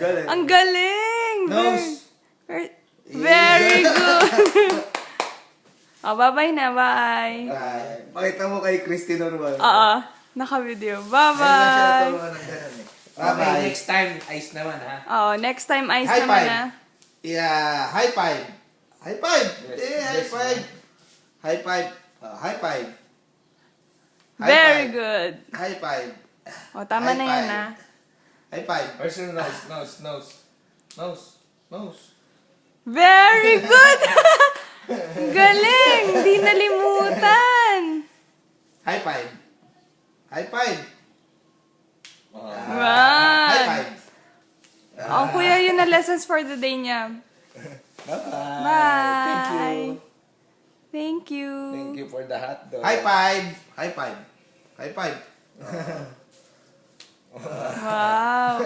Galing. Ang galing! Nose. Very good! Bye-bye na. Bye. Pakita mo kay Christy Normal. Oo. Naka-video. Ayun lang siya Bye-bye. naturuan ng ganun eh. Okay, next time, ice naman ha. Oo, next time ice High naman five. na. Yeah, high five. High five. Yes, High yes, five. High five. High five. High Very five. good. High five. O, tama High na yan five. ah. High five. Where's your nose? Nose. Very good! Galing! Hindi nalimutan. High five. High five. High Wow. five. Oh, kuya, yun na lessons for the day niya. Bye-bye. Bye. Thank you. Thank you for the hot dog. High five. High five. High five. Wow.